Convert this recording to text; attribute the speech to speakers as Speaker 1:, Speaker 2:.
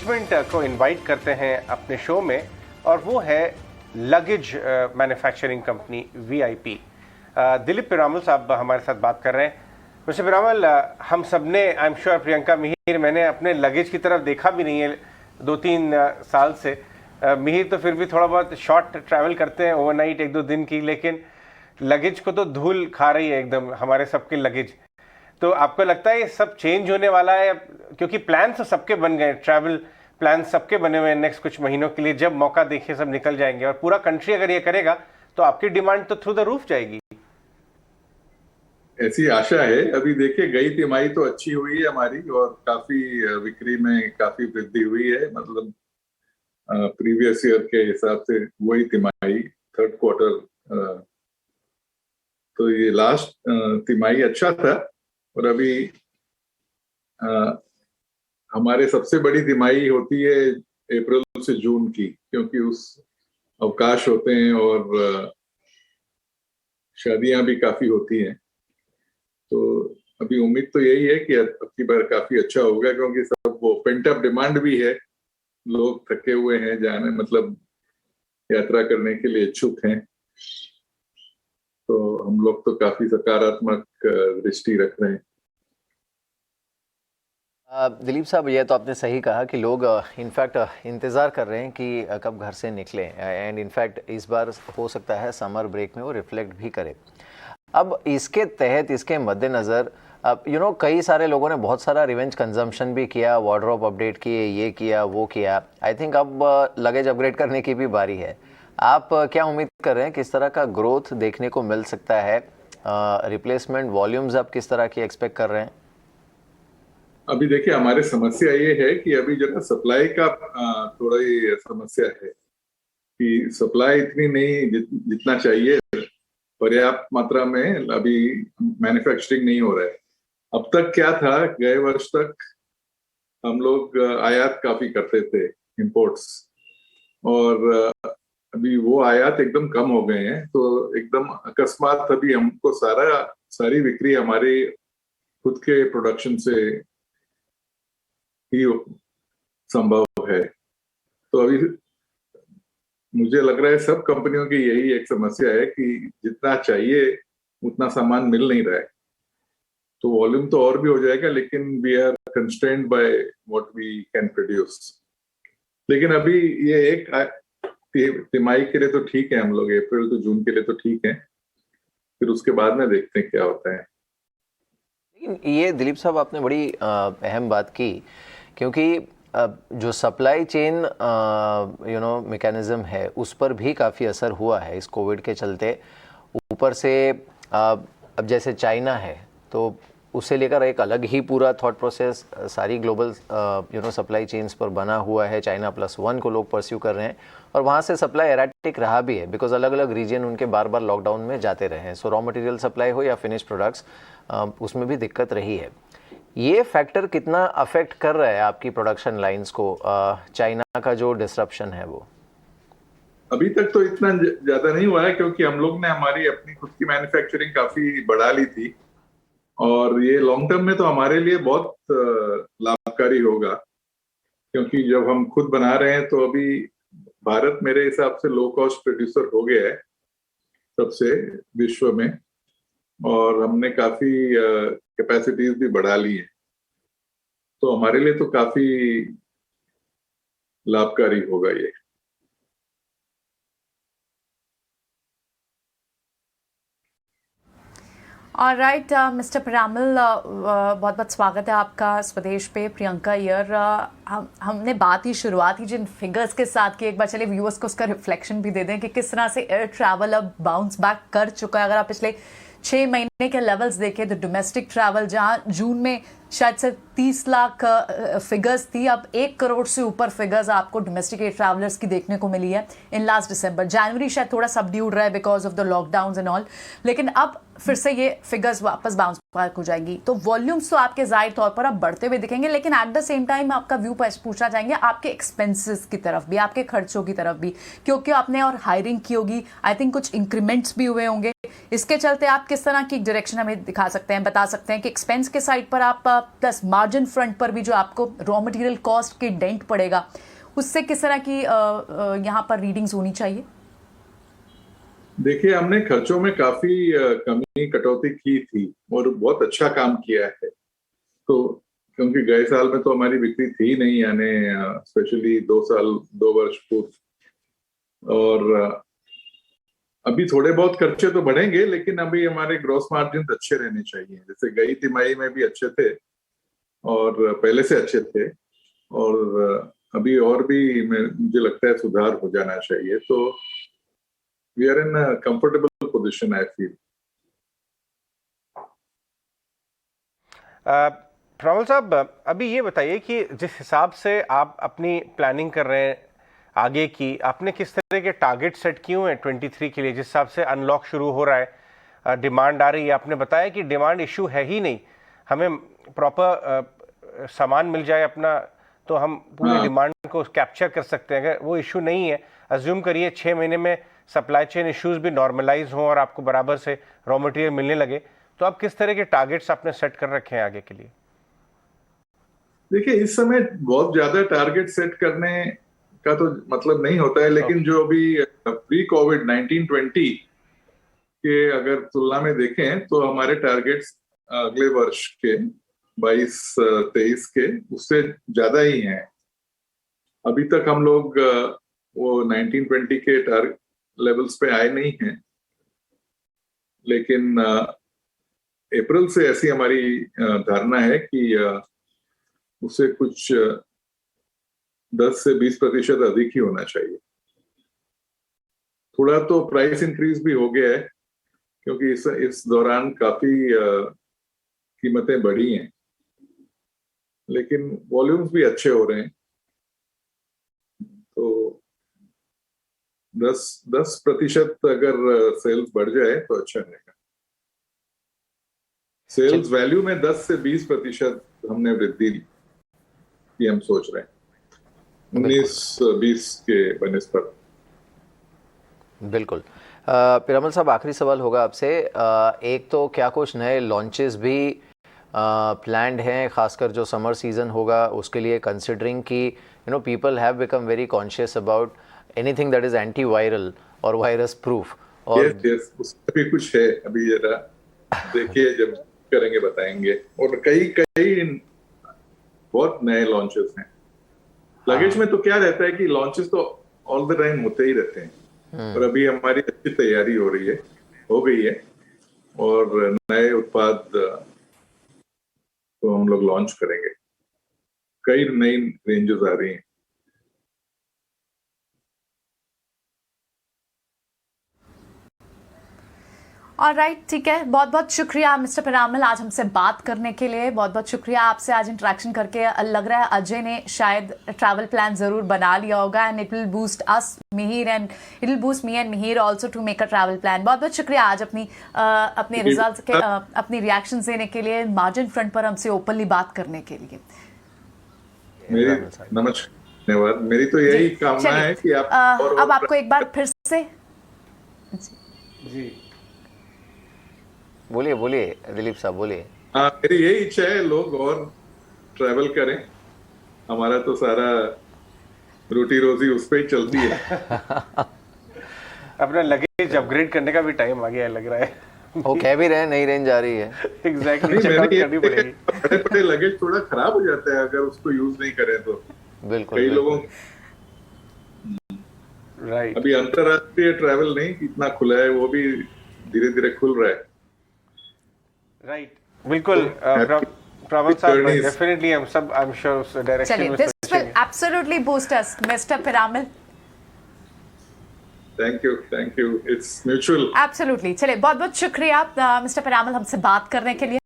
Speaker 1: Management को invite करते हैं अपने शो में, और वो है luggage manufacturing company VIP. Dilip Piramal साहब हमारे साथ बात कर रहे हैं। मिस्टर पिरामल, हम सब ने, I am sure Priyanka, Mihir, मैंने अपने लगेज की तरफ देखा भी नहीं है 2-3 साल से। मिहिर तो फिर भी थोड़ा बहुत शॉर्ट ट्रैवल करते हैं ओवरनाइट 1-2 दिन की, लेकिन लगेज को तो धूल खा रही है एकदम हमारे सबके लगेज। तो आपको लगता है ये सब चेंज होने वाला है? क्योंकि प्लान तो सबके बन गए, ट्रैवल प्लान सबके बने हुए हैं नेक्स्ट कुछ महीनों के लिए, जब मौका देखे सब निकल जाएंगे, और पूरा कंट्री अगर ये करेगा तो आपकी डिमांड तो थ्रू द रूफ जाएगी।
Speaker 2: ऐसी आशा है। अभी देखिए, गई तिमाही तो अच्छी हुई है हमारी, और काफी बिक्री में काफी वृद्धि हुई है। मतलब प्रीवियस ईयर के हिसाब से वही तिमाही, थर्ड क्वार्टर, तो ये लास्ट तिमाही अच्छा था। और अभी हमारे सबसे बड़ी तिमाही होती है अप्रैल से जून की, क्योंकि उस अवकाश होते हैं और शादियां भी काफी होती हैं। तो अभी उम्मीद तो यही है कि अब की बार काफी अच्छा होगा, क्योंकि सब वो पेंट अप डिमांड भी है। लोग थके हुए हैं, जाने मतलब यात्रा करने के लिए इच्छुक हैं। तो हम लोग तो काफी सकारात्मक दृष्टि रख रहे हैं।
Speaker 3: दिलीप साहब, ये तो आपने सही कहा कि लोग इनफैक्ट इंतज़ार कर रहे हैं कि कब घर से निकलें, एंड इनफैक्ट इस बार हो सकता है समर ब्रेक में वो रिफ्लेक्ट भी करे। अब इसके तहत, इसके मद्देनज़र कई सारे लोगों ने बहुत सारा रिवेंज कंजम्पशन भी किया, वार्डरोब अपडेट किए, ये किया वो किया। आई थिंक अब लगेज अपग्रेड करने की भी बारी है। आप क्या उम्मीद कर रहे हैं, किस तरह का ग्रोथ देखने को मिल सकता है? रिप्लेसमेंट वॉल्यूम्स आप किस तरह की एक्सपेक्ट कर रहे हैं?
Speaker 2: अभी देखिए, हमारी समस्या ये है कि अभी जो है सप्लाई का थोड़ा ही समस्या है कि सप्लाई इतनी नहीं जितना चाहिए, पर्याप्त मात्रा में अभी मैन्युफैक्चरिंग नहीं हो रहा है। अब तक क्या था, गए वर्ष तक हम लोग आयात काफी करते थे, इंपोर्ट्स, और अभी वो आयात एकदम कम हो गए हैं। तो एकदम अकस्मात अभी हमको सारी बिक्री हमारी खुद के प्रोडक्शन से ही संभव है। तो अभी मुझे लग रहा है सब कंपनियों की यही एक समस्या है कि जितना चाहिए उतना सामान मिल नहीं रहा है। तो वॉल्यूम तो और भी हो जाएगा, लेकिन we are constrained by what we can produce. लेकिन अभी ये एक तिमाही के लिए तो ठीक है, हम लोग अप्रैल टू जून के लिए तो ठीक है, फिर उसके बाद में देखते हैं क्या होता है।
Speaker 3: ये दिलीप साहब, आपने बड़ी अहम बात की, क्योंकि जो सप्लाई चेन मैकेनिज्म है उस पर भी काफ़ी असर हुआ है इस कोविड के चलते। ऊपर से अब जैसे चाइना है, तो उससे लेकर एक अलग ही पूरा थॉट प्रोसेस सारी ग्लोबल सप्लाई चेन्स पर बना हुआ है। चाइना +1 को लोग परस्यू कर रहे हैं, और वहाँ से सप्लाई एराटिक रहा भी है, बिकॉज अलग अलग रीजन उनके बार बार लॉकडाउन में जाते रहे हैं। सो रॉ मटेरियल सप्लाई हो या फिनिश प्रोडक्ट्स, उसमें भी दिक्कत रही है। ये फैक्टर कितना अफेक्ट कर रहा है आपकी प्रोडक्शन लाइंस को, चाइना का जो डिसरप्शन है वो?
Speaker 2: अभी तक तो इतना ज्यादा नहीं हुआ है, क्योंकि हम लोग ने हमारी अपनी खुद की मैन्युफैक्चरिंग काफी बढ़ा ली थी, और ये लॉन्ग टर्म में तो हमारे लिए बहुत लाभकारी होगा, क्योंकि जब हम खुद बना रहे हैं तो अभी भारत मेरे हिसाब से लो कॉस्ट प्रोड्यूसर हो गया है सबसे विश्व में, और हमने काफी कैपेसिटीज भी बढ़ा ली है। तो हमारे लिए तो काफी लाभकारी होगा ये।
Speaker 4: ऑलराइट मिस्टर पिरामल, बहुत बहुत स्वागत है आपका स्वदेश पे। प्रियंका ईयर, हमने बात ही शुरुआत ही जिन फिगर्स के साथ की, एक बार चले व्यूअर्स को उसका रिफ्लेक्शन भी दे दें कि किस तरह से एयर ट्रैवल अब बाउंस बैक कर चुका है। अगर आप पिछले 6 महीने के लेवल्स देखें तो डोमेस्टिक ट्रैवल जहां जून में शायद से 30 लाख फिगर्स थी, अब 1 करोड़ से ऊपर फिगर्स आपको डोमेस्टिक एयर ट्रैवलर्स की देखने को मिली है इन लास्ट दिसंबर। जनवरी शायद थोड़ा सबड्यूड रहा है because of the lockdown and all, लेकिन अब फिर से ये फिगर्स वापस बाउंस बैक हो जाएंगी। तो वॉल्यूम्स तो आपके जाहिर तौर पर अब बढ़ते हुए दिखेंगे, लेकिन एट द सेम टाइम आपका व्यू पूछना चाहेंगे आपके एक्सपेंसेस की तरफ भी, आपके खर्चों की तरफ भी, क्योंकि आपने और हायरिंग की होगी। आई थिंक कुछ इंक्रीमेंट्स भी हुए होंगे, इसके चलते आप किस तरह की डायरेक्शन हमें दिखा सकते हैं, बता सकते हैं कि एक्सपेंस के साइड पर आप प्लस मार्जिन फ्रंट पर भी जो आपको रॉ मटेरियल कॉस्ट की डेंट पड़ेगा, उससे किस तरह की यहाँ पर रीडिंग्स होनी चाहिए?
Speaker 2: देखिए, हमने खर्चों में काफी कमी कटौती की थी और बहुत अच्छा काम किया है। तो क्योंकि गए साल में तो हमारी बिक्री थी नहीं, यानी स्पेशली 2 वर्ष पूर्व, और अभी थोड़े बहुत खर्चे तो बढ़ेंगे, लेकिन अभी हमारे ग्रॉस मार्जिन अच्छे रहने चाहिए। जैसे गई तिमाही में भी अच्छे थे और पहले से अच्छे थे, और अभी और भी मुझे लगता है सुधार हो जाना चाहिए। तो we are in a comfortable position, I feel.
Speaker 1: Rawal साहब, अभी ये बताइए कि जिस हिसाब से आप अपनी प्लानिंग कर रहे हैं आगे की, आपने किस तरह के टारगेट सेट किए हुए हैं 23 के लिए, जिस हिसाब से अनलॉक शुरू हो रहा है, डिमांड आ रही है? आपने बताया कि डिमांड इशू है ही नहीं, हमें प्रॉपर सामान मिल जाए अपना तो हम पूरी डिमांड को कैप्चर कर सकते हैं। अगर वो इशू नहीं है, अज्यूम करिए 6 महीने में सप्लाई चेन इश्यूज भी नॉर्मलाइज हों और आपको बराबर से रॉ मटेरियल मिलने लगे, तो आप किस तरह के टारगेट्स आपने सेट कर रखे हैं आगे के लिए?
Speaker 2: देखिए, इस समय बहुत ज्यादा टारगेट सेट करने का तो मतलब नहीं होता है, लेकिन जो अभी प्री कोविड 19-20 के अगर तुलना में देखें तो हमारे टारगेट्स अगले वर्ष के 22-23 के उससे ज्यादा ही हैं। अभी तक हम लोग वो 19-20 के टारगेट लेवल्स पे आए नहीं हैं, लेकिन अप्रैल से ऐसी हमारी धारणा है कि उससे कुछ 10 से 20% अधिक ही होना चाहिए। थोड़ा तो प्राइस इंक्रीज भी हो गया है, क्योंकि इस दौरान काफी कीमतें बढ़ी हैं, लेकिन वॉल्यूम्स भी अच्छे हो रहे हैं। तो 10% अगर सेल्स बढ़ जाए तो अच्छा रहेगा। सेल्स वैल्यू में 10 से 20% हमने वृद्धि की हम सोच रहे हैं 19-20 के बनिस्बत।
Speaker 3: बिल्कुल। पिरामल साहब, आखिरी सवाल होगा आपसे। एक तो क्या कुछ नए लॉन्चेस भी प्लान्ड हैं, खासकर जो समर सीजन होगा उसके लिए, कंसिडरिंग कि people have become very conscious about anything that is anti viral और वायरस प्रूफ? और
Speaker 2: yes, उसमें भी कुछ है, अभी जरा देखिए, जब करेंगे बताएंगे। और कई बहुत नए लॉन्चेस हैं। लगेज में तो क्या रहता है कि लॉन्चेस तो ऑल द टाइम होते ही रहते हैं, और अभी हमारी अच्छी तैयारी हो गई है, और नए उत्पाद तो हम लोग लॉन्च करेंगे। कई नई रेंजेस आ रही हैं।
Speaker 4: ऑलराइट, ठीक है। बहुत बहुत शुक्रिया मिस्टर पिरामल आज हमसे बात करने के लिए। बहुत बहुत शुक्रिया आपसे आज इंटरेक्शन करके। लग रहा है अजय ने शायद ट्रैवल प्लान जरूर बना लिया होगा, and it will boost us Mihir and it will boost me and Mihir also to make a travel plan. बहुत बहुत शुक्रिया आज अपने रिजल्ट्स के अपनी रिएक्शंस देने के लिए, मार्जिन फ्रंट पर हमसे ओपनली बात करने के लिए।
Speaker 2: धन्यवाद। मेरी तो यही कामना है कि आप
Speaker 4: अब आपको एक बार फिर से
Speaker 1: जी
Speaker 3: बोलिए दिलीप साहब, बोलिए।
Speaker 2: मेरी यही इच्छा है, लोग और ट्रैवल करें। हमारा तो सारा रोटी रोजी उस पे ही चलती है।
Speaker 1: अपना लगेज अपग्रेड करने का भी टाइम आ गया है, लग रहा है।
Speaker 3: वो कह भी रहे नई रेंज आ रही है।
Speaker 1: एग्जैक्टली, चेकआउट करनी पड़ेगी।
Speaker 2: बड़े लगेज थोड़ा खराब हो जाता है अगर उसको यूज नहीं करें तो।
Speaker 3: बिल्कुल,
Speaker 2: कई लोगों
Speaker 1: राइट।
Speaker 2: अभी अंतरराष्ट्रीय ट्रैवल नहीं इतना खुला है, वो भी धीरे धीरे खुल रहा है।
Speaker 1: राइट, बिल्कुल। प्रवल साहब, डेफिनेटली हम सब, आई एम श्योर उस डायरेक्शन में
Speaker 4: this will absolutely boost us mister Piramal.
Speaker 2: Thank you, it's mutual.
Speaker 4: Absolutely. चलिए, बहुत बहुत शुक्रिया मिस्टर पिरामल हमसे बात करने के लिए।